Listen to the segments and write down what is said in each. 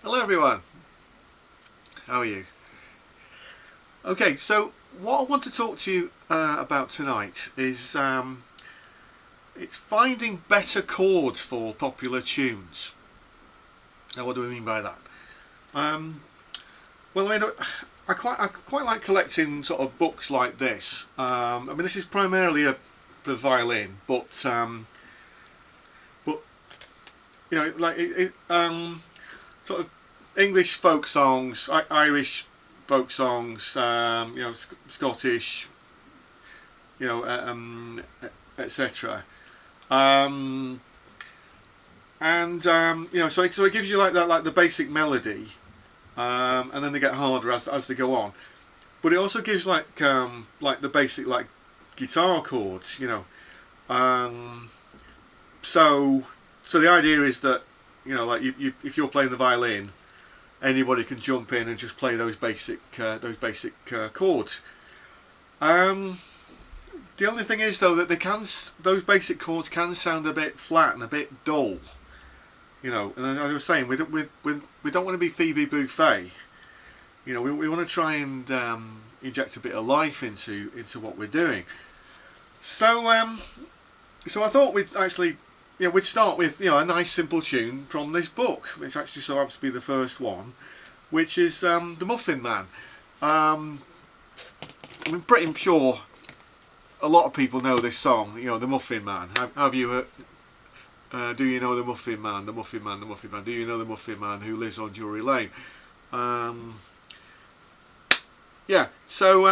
Hello everyone, how are you? Okay, so what I want to talk to you about tonight is it's finding better chords for popular tunes. Now what do we mean by that? Well, I quite like collecting sort of books like this. I mean, this is primarily the violin, but you know, like sort of English folk songs, Irish folk songs, you know, Scottish, you know, etc. You know, so it gives you like that, like the basic melody, and then they get harder as they go on. But it also gives like the basic like guitar chords, you know. So the idea is that, you know, like if you're playing the violin, anybody can jump in and just play those basic chords. The only thing is though that those basic chords can sound a bit flat and a bit dull, you know. And as I was saying, we don't want to be Phoebe Buffet, you know. We want to try and inject a bit of life into what we're doing. So I thought we'd actually, you know, we'd start with, you know, a nice simple tune from this book, which actually so happens to be the first one, which is the Muffin Man. I'm pretty sure a lot of people know this song, you know, the Muffin Man. Have you heard? Do you know the Muffin Man? The Muffin Man, the Muffin Man. Do you know the Muffin Man who lives on Drury Lane? Yeah. So,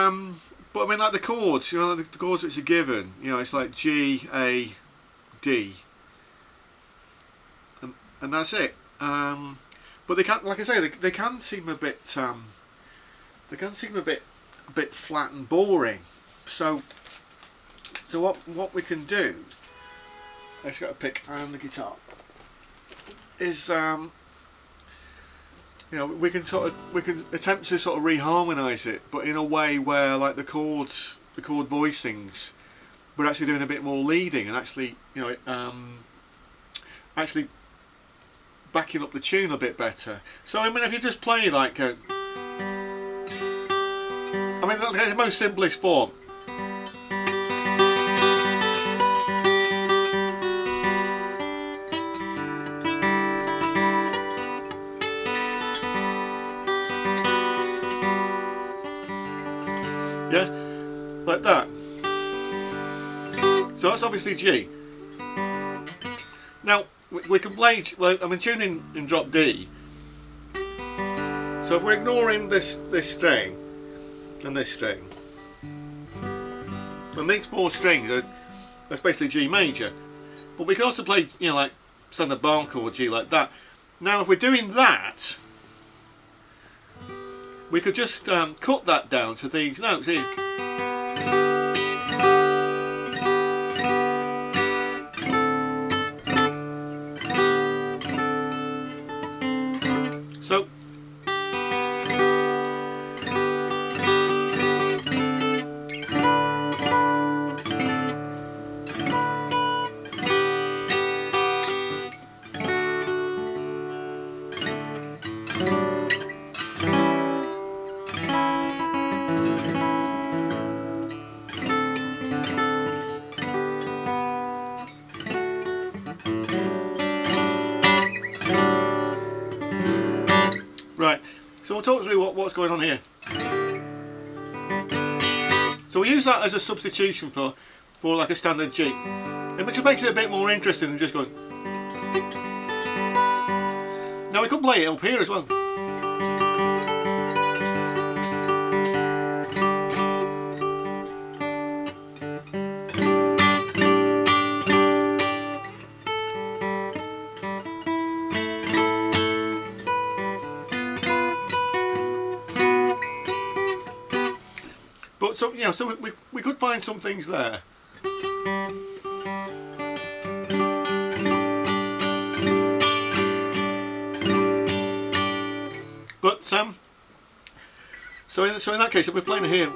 but I mean, like the chords, you know, the chords which are given, you know, it's like G, A, D. And that's it. But they can, like I say, they can seem a bit flat and boring. So what we can do, I just got to pick and the guitar, is you know, we can attempt to sort of reharmonise it, but in a way where like the chord voicings, we're actually doing a bit more leading and actually, you know, actually backing up the tune a bit better. So I mean, if you just play like I mean, that's the most simplest form. Yeah, like that. So that's obviously G. Now we can play, well, I'm tuning in drop D. So if we're ignoring this string and this string, and these four strings that's basically G major. But we can also play, you know, like standard bar chord G like that. Now if we're doing that, we could just cut that down to these notes here. So right, so we'll talk through what's going on here. So we use that as a substitution for like a standard G, and which makes it a bit more interesting than just going. Now we could play it up here as well. But so, you know, so we could find some things there. But so in that case, if we're playing here,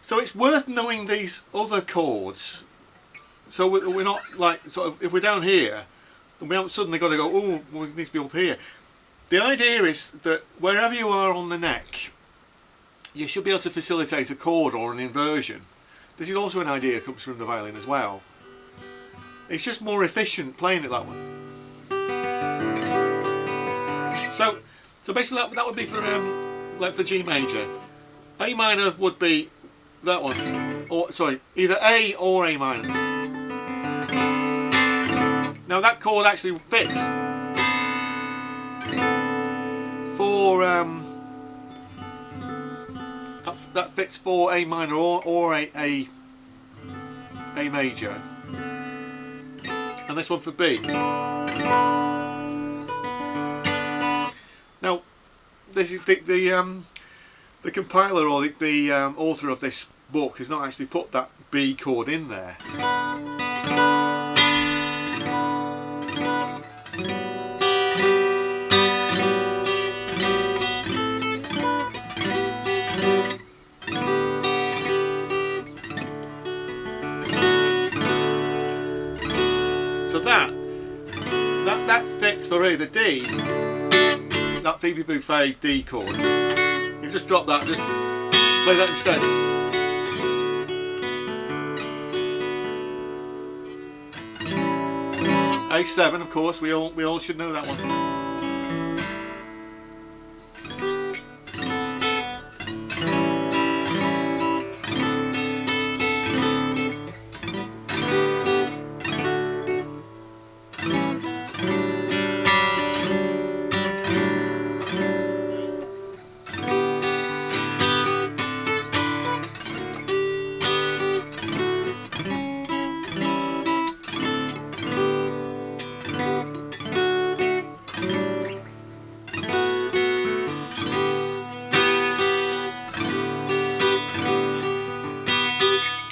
So it's worth knowing these other chords. So we're not like sort of, if we're down here, then we haven't suddenly got to go, oh, we need to be up here. The idea is that wherever you are on the neck, you should be able to facilitate a chord or an inversion. This is also an idea that comes from the violin as well. It's just more efficient playing it that way. So basically that would be for like for G major. A minor would be that one, or sorry, either A or A minor. Now that chord actually fits for that fits for A minor or a major, and this one for B. Now this is the compiler or the author of this book has not actually put that B chord in there. So that fits for either D, that Phoebe Buffet D chord. You just drop that, just play that instead. A7, of course, we all should know that one.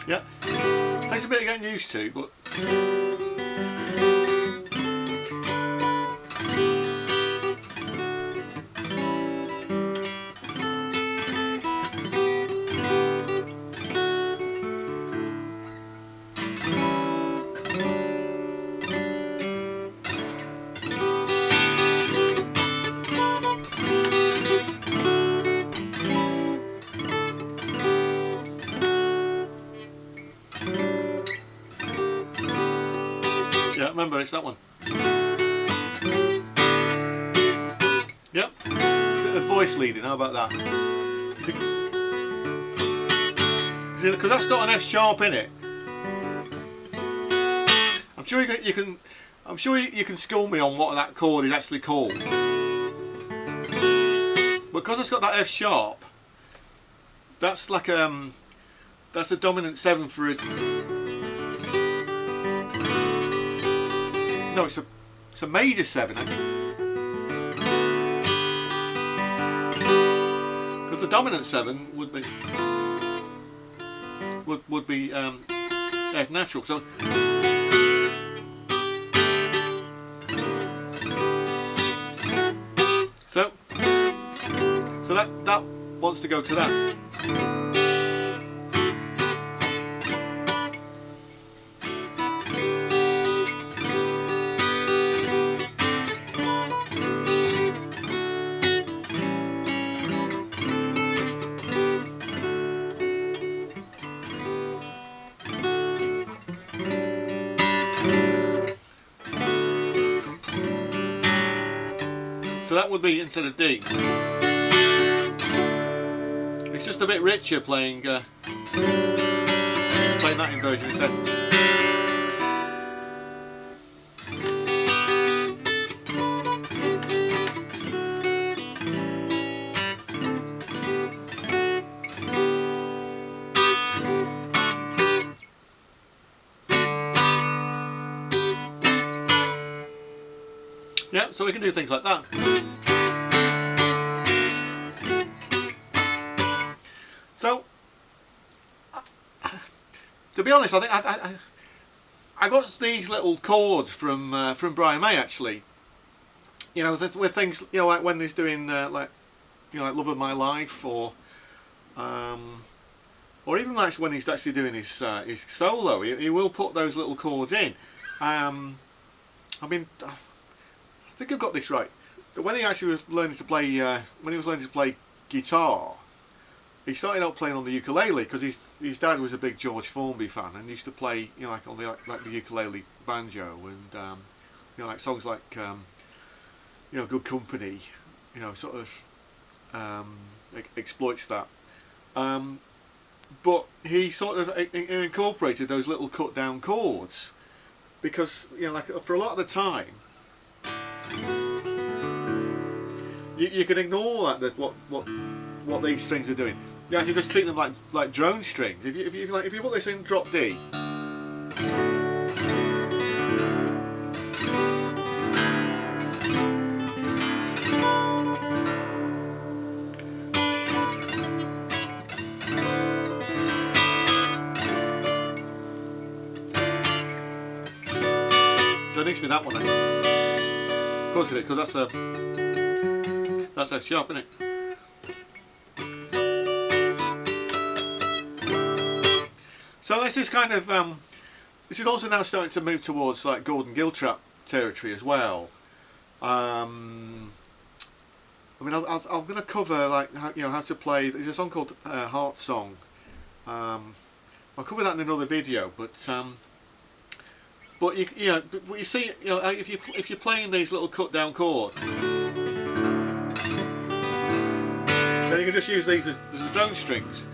Yeah, takes a bit of getting used to, but yeah, remember it's that one. Yep, bit of voice leading, how about that? Because that's got an F sharp in it. I'm sure you can school me on what that chord is actually called. Because it's got that F sharp, that's like that's a dominant 7 for a. No, it's a major 7 actually. Because the dominant 7 would be F natural. So that wants to go to that. So that would be instead of D. It's just a bit richer playing that inversion instead. Yeah, so we can do things like that. So, to be honest, I think I got these little chords from Brian May actually. You know, with things, you know, like when he's doing like Love of My Life or or even like when he's actually doing his solo, he will put those little chords in. I mean, I think I've got this right. But when he actually was learning to play, guitar, he started out playing on the ukulele because his dad was a big George Formby fan and used to play, you know, like on the ukulele banjo, and you know, like songs like you know, Good Company, you know, sort of exploits that. But he sort of incorporated those little cut down chords because, you know, like for a lot of the time you can ignore that what these strings are doing. You actually just treat them like drone strings. If you put this in drop D, so it needs to be that one. Of course it is, because that's a sharp, isn't it? So this is kind of this is also now starting to move towards like Gordon Giltrap territory as well. I mean, I'm going to cover like how to play. There's a song called Heart Song. I'll cover that in another video, but you see, you know, if you're playing these little cut down chords, then you can just use these as drone strings.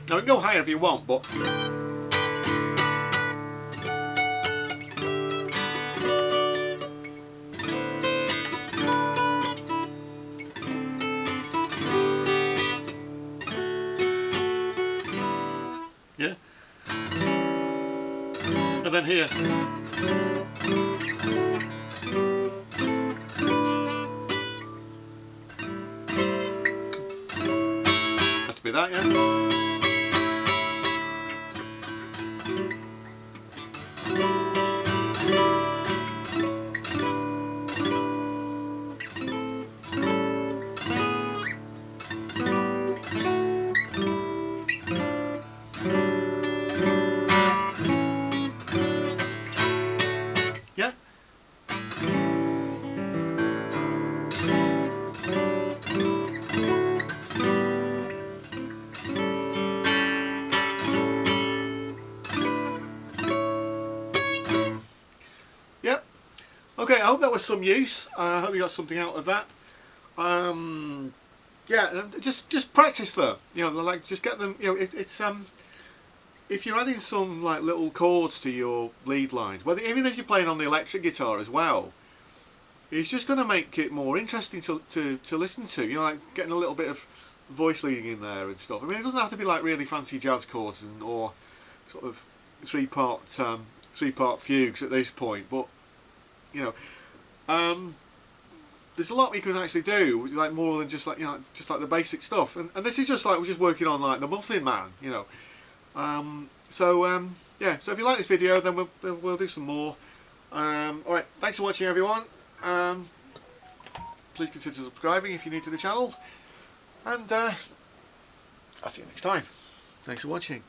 Now you can go higher if you want, but yeah. And then here. Has to be that, yeah. Yeah. Yep. Okay, I hope that was some use. I hope you got something out of that. Yeah, just practice them. You know, like just get them. You know, it's if you're adding some like little chords to your lead lines, whether even if you're playing on the electric guitar as well, it's just going to make it more interesting to listen to. You know, like getting a little bit of voice leading in there and stuff. I mean, it doesn't have to be like really fancy jazz chords or sort of three-part fugues at this point, but you know, there's a lot we can actually do, like more than just like, you know, just like the basic stuff. And this is just like we're just working on like the Muffin Man, you know. Yeah. So if you like this video, then we'll do some more. All right. Thanks for watching, everyone. Please consider subscribing if you're new to the channel, and I'll see you next time. Thanks for watching.